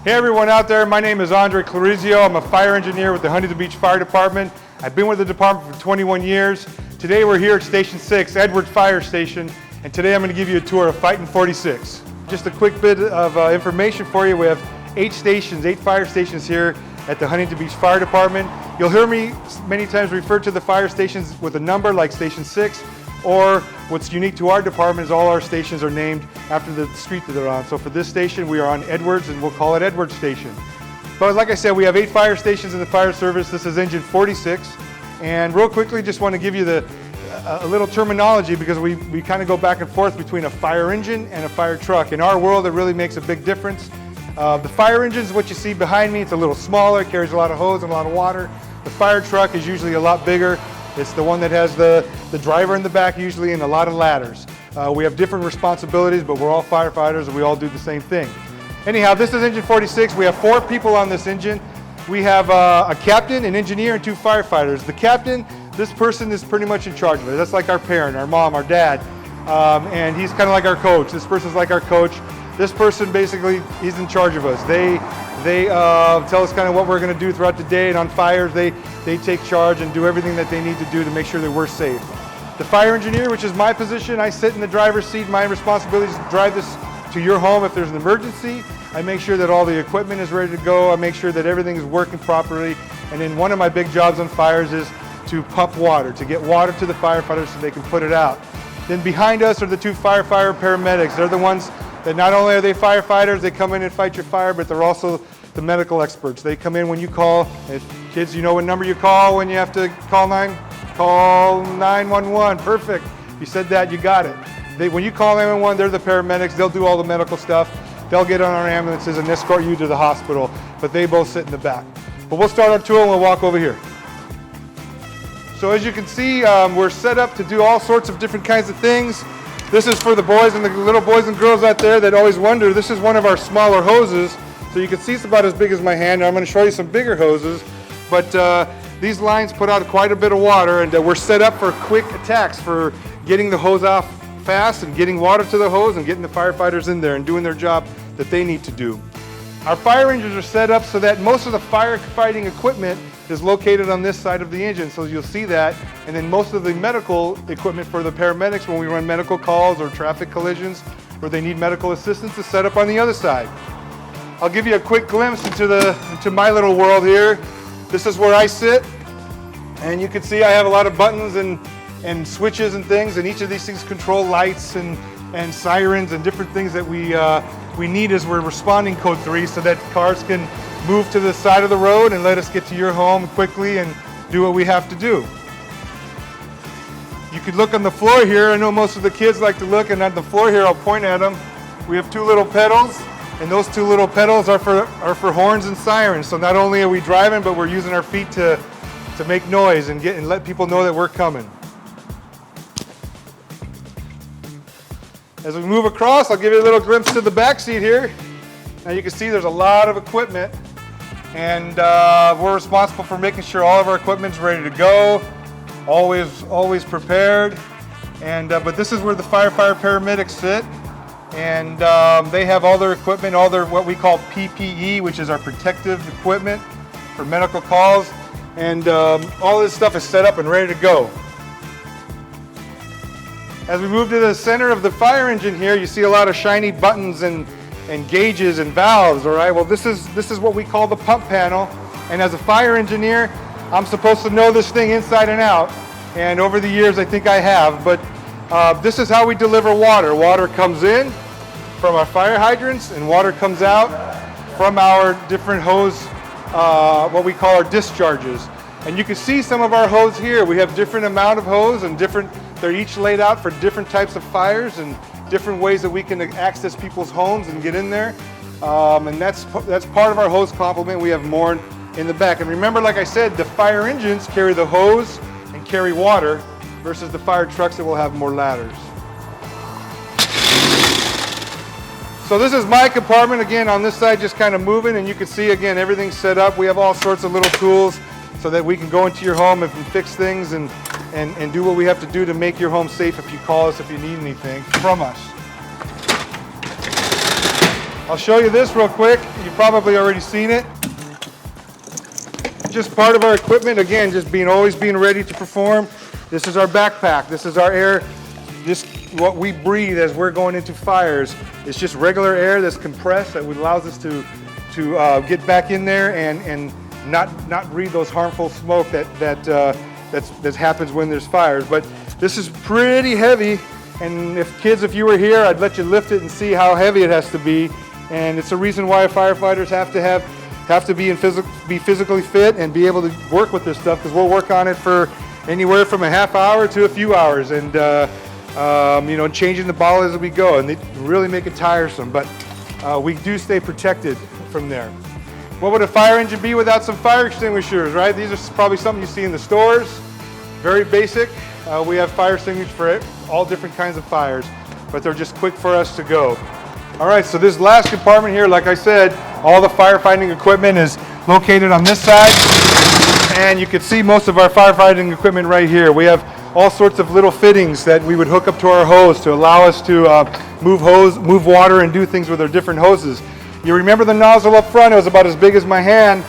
Hey everyone out there, my name is Andre Clarizio. I'm a fire engineer with the Huntington Beach Fire Department. I've been with the department for 21 years. Today we're here at Station 6, Edwards Fire Station, and today I'm going to give you a tour of Fighting 46. Just a quick bit of information for you. We have 8 fire stations here at the Huntington Beach Fire Department. You'll hear me many times refer to the fire stations with a number like Station 6, or what's unique to our department is all our stations are named after the street that they're on. So for this station, we are on Edwards, and we'll call it Edwards Station. But like I said, we have 8 fire stations in the fire service. This is engine 46. And real quickly, just want to give you a little terminology, because we kind of go back and forth between a fire engine and a fire truck. In our world, it really makes a big difference. The fire engine is what you see behind me. It's a little smaller, carries a lot of hose and a lot of water. The fire truck is usually a lot bigger. It's the one that has the driver in the back usually and a lot of ladders. We have different responsibilities, but we're all firefighters and we all do the same thing. Anyhow, this is engine 46. We have 4 people on this engine. We have a captain, an engineer, and 2 firefighters. The captain, this person is pretty much in charge of it. That's like our parent, our mom, our dad, and he's kind of like our coach. This person's like our coach. This person basically, he's in charge of us. They tell us kind of what we're going to do throughout the day, and on fires, they take charge and do everything that they need to do to make sure that we're safe. The fire engineer, which is my position, I sit in the driver's seat. My responsibility is to drive this to your home if there's an emergency. I make sure that all the equipment is ready to go. I make sure that everything is working properly. And then one of my big jobs on fires is to pump water, to get water to the firefighters so they can put it out. Then behind us are the 2 Firefighter Paramedics. They're the ones that not only are they firefighters, they come in and fight your fire, but they're also the medical experts. They come in when you call. Kids, you know what number you call when you have to call 911. Perfect. You said that, you got it. When you call 911, they're the paramedics. They'll do all the medical stuff. They'll get on our ambulances and escort you to the hospital, but they both sit in the back. But we'll start our tour and we'll walk over here. So as you can see, we're set up to do all sorts of different kinds of things. This is for the boys and the little boys and girls out there that always wonder. This is one of our smaller hoses. So you can see it's about as big as my hand. I'm going to show you some bigger hoses. But these lines put out quite a bit of water, and we're set up for quick attacks, for getting the hose off fast and getting water to the hose and getting the firefighters in there and doing their job that they need to do. Our fire engines are set up so that most of the firefighting equipment is located on this side of the engine, so you'll see that. And then most of the medical equipment for the paramedics when we run medical calls or traffic collisions where they need medical assistance is set up on the other side. I'll give you a quick glimpse into my little world here. This is where I sit, and you can see I have a lot of buttons and switches and things, and each of these things control lights and sirens and different things that we need as we're responding code 3, so that cars can move to the side of the road and let us get to your home quickly and do what we have to do. You could look on the floor here. I know most of the kids like to look, and on the floor here, I'll point at them. We have 2 little pedals, and those 2 little pedals are for horns and sirens. So not only are we driving, but we're using our feet to make noise and let people know that we're coming. As we move across, I'll give you a little glimpse to the back seat here. Now you can see there's a lot of equipment, and we're responsible for making sure all of our equipment's ready to go, always prepared. And but this is where the Firefighter Paramedics sit, and they have all their equipment, all their what we call PPE, which is our protective equipment for medical calls, and all this stuff is set up and ready to go. As we move to the center of the fire engine here, you see a lot of shiny buttons and gauges and valves, all right? Well, this is what we call the pump panel, and as a fire engineer, I'm supposed to know this thing inside and out, and over the years I think I have, but this is how we deliver water. Water comes in from our fire hydrants, and water comes out from our different hose, what we call our discharges. And you can see some of our hose here. We have different amount of hose, and they're each laid out for different types of fires and different ways that we can access people's homes and get in there. And that's part of our hose complement. We have more in the back. And remember, like I said, the fire engines carry the hose and carry water versus the fire trucks that will have more ladders. So this is my compartment. Again, on this side, just kind of moving, and you can see, again, everything's set up. We have all sorts of little tools so that we can go into your home and fix things and do what we have to do to make your home safe if you call us, if you need anything from us. I'll show you this real quick. You've probably already seen it. Just part of our equipment, again, just always being ready to perform. This is our backpack. This is our air. This what we breathe as we're going into fires. It's just regular air that's compressed that allows us to get back in there and not breathe those harmful smoke that happens when there's fires. But this is pretty heavy, and if you were here, I'd let you lift it and see how heavy it has to be. And it's a reason why firefighters have to be physically fit and be able to work with this stuff, because we'll work on it for anywhere from a half hour to a few hours, and changing the bottle as we go, and they really make it tiresome. But we do stay protected from there. What would a fire engine be without some fire extinguishers, right? These are probably something you see in the stores. Very basic. We have fire extinguishers for all different kinds of fires, but they're just quick for us to go. All right, so this last compartment here, like I said, all the firefighting equipment is located on this side, and you can see most of our firefighting equipment right here. We have all sorts of little fittings that we would hook up to our hose to allow us to move water and do things with our different hoses. You remember the nozzle up front? It was about as big as my hand.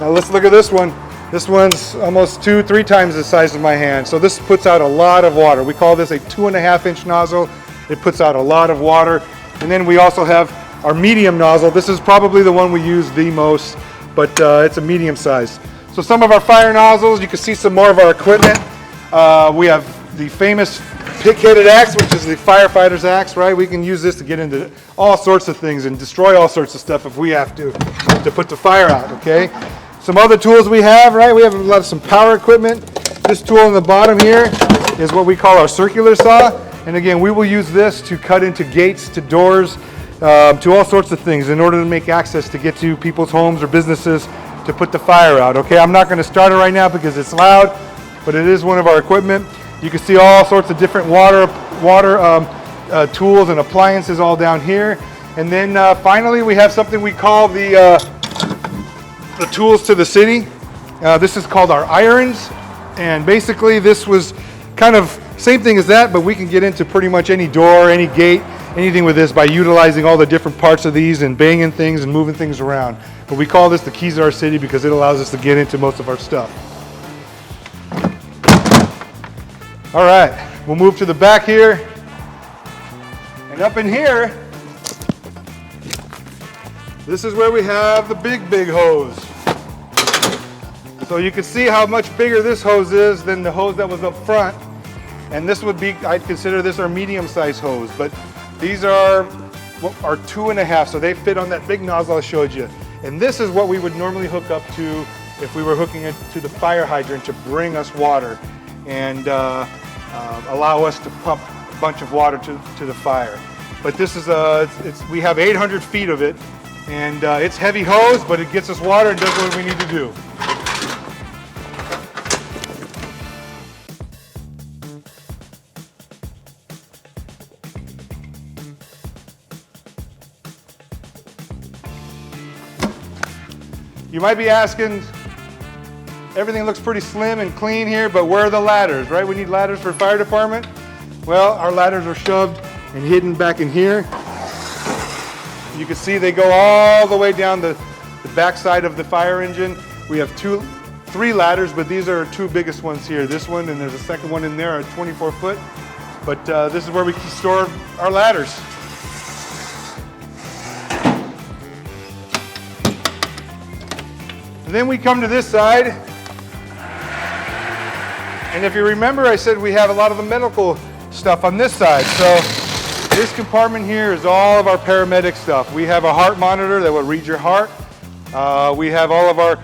Now let's look at this one. This one's almost 2-3 times the size of my hand. So this puts out a lot of water. We call this a 2.5-inch nozzle. It puts out a lot of water. And then we also have our medium nozzle. This is probably the one we use the most, but it's a medium size. So some of our fire nozzles, you can see some more of our equipment. We have the famous pick-headed axe, which is the Firefighters Axe, right? We can use this to get into all sorts of things and destroy all sorts of stuff if we have to put the fire out, okay? Some other tools we have, right? We have some power equipment. This tool on the bottom here is what we call our circular saw. And again, we will use this to cut into gates, to doors, to all sorts of things in order to make access to get to people's homes or businesses to put the fire out, okay? I'm not going to start it right now because it's loud, but it is one of our equipment. You can see all sorts of different water tools and appliances all down here. And then finally, we have something we call the tools to the city. This is called our irons. And basically, this was kind of same thing as that, but we can get into pretty much any door, any gate, anything with this by utilizing all the different parts of these and banging things and moving things around. But we call this the keys to our city because it allows us to get into most of our stuff. All right, we'll move to the back here. And up in here, this is where we have the big hose. So you can see how much bigger this hose is than the hose that was up front. And this would be, I'd consider this our medium-sized hose, but these are 2.5, so they fit on that big nozzle I showed you. And this is what we would normally hook up to if we were hooking it to the fire hydrant to bring us water and allow us to pump a bunch of water to the fire. But this is, we have 800 feet of it, and it's heavy hose, but it gets us water and does what we need to do. You might be asking, everything looks pretty slim and clean here, but where are the ladders, right? We need ladders for fire department. Well, our ladders are shoved and hidden back in here. You can see they go all the way down the back side of the fire engine. We have 3 ladders, but these are our 2 biggest ones here. This one, and there's a second one in there, a 24 foot. But this is where we can store our ladders. And then we come to this side, and if you remember, I said we have a lot of the medical stuff on this side. So this compartment here is all of our paramedic stuff. We have a heart monitor that will read your heart. We have all of our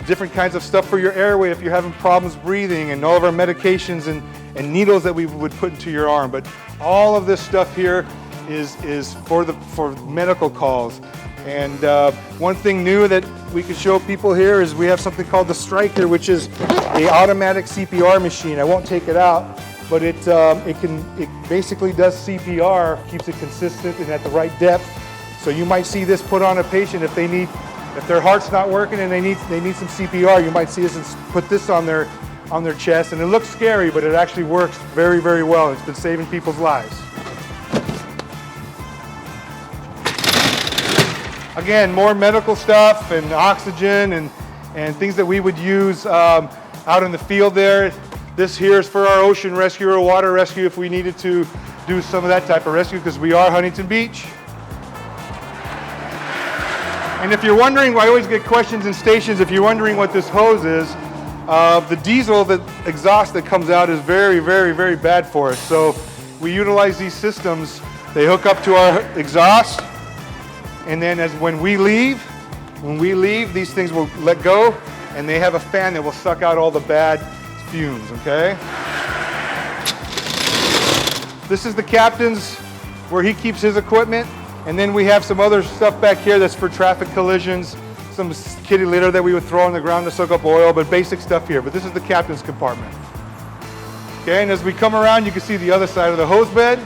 different kinds of stuff for your airway if you're having problems breathing, and all of our medications and needles that we would put into your arm. But all of this stuff here is for medical calls. And one thing new that we can show people here is we have something called the Striker, which is an automatic CPR machine. I won't take it out, but it basically does CPR, keeps it consistent and at the right depth. So you might see this put on a patient if their heart's not working and they need some CPR. You might see us put this on their chest, and it looks scary, but it actually works very, very well. It's been saving people's lives. Again, more medical stuff and oxygen and things that we would use out in the field there. This here is for our ocean rescue or water rescue if we needed to do some of that type of rescue, because we are Huntington Beach. And if you're wondering, I always get questions in stations, if you're wondering what this hose is, the diesel, the exhaust that comes out is very, very, very bad for us. So we utilize these systems. They hook up to our exhaust, and then when we leave, these things will let go, and they have a fan that will suck out all the bad fumes, okay? This is the captain's, where he keeps his equipment, and then we have some other stuff back here that's for traffic collisions, some kitty litter that we would throw on the ground to soak up oil, but basic stuff here. But this is the captain's compartment. Okay, and as we come around, you can see the other side of the hose bed.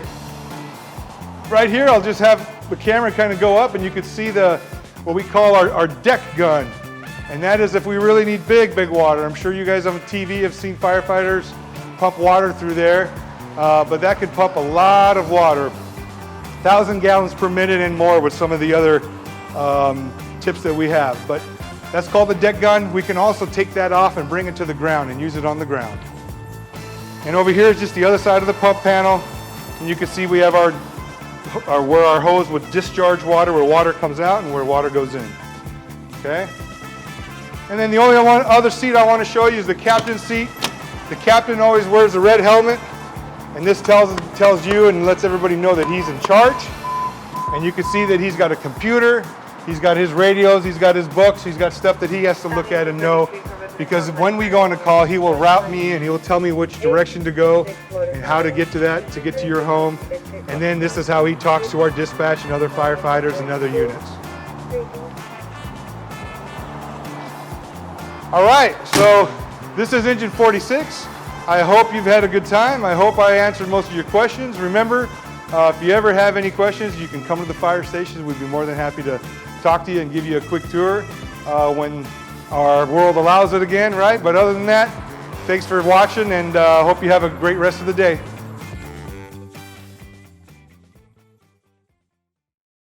Right here, I'll just have the camera kind of go up, and you can see what we call our deck gun. And that is if we really need big water. I'm sure you guys on TV have seen firefighters pump water through there, but that could pump a lot of water, 1,000 gallons per minute and more with some of the other tips that we have. But that's called the deck gun. We can also take that off and bring it to the ground and use it on the ground. And over here is just the other side of the pump panel, and you can see we have where our hose would discharge water, where water comes out and where water goes in. Okay? And then the only other seat I want to show you is the captain's seat. The captain always wears a red helmet, and this tells you and lets everybody know that he's in charge. And you can see that he's got a computer, he's got his radios, he's got his books, he's got stuff that he has to look at and know, because when we go on a call, he will route me and he will tell me which direction to go and how to get to your home. And then this is how he talks to our dispatch and other firefighters and other units. All right, so this is Engine 46. I hope you've had a good time. I hope I answered most of your questions. Remember, if you ever have any questions, you can come to the fire station. We'd be more than happy to talk to you and give you a quick tour when our world allows it again, right? But other than that, thanks for watching, and hope you have a great rest of the day.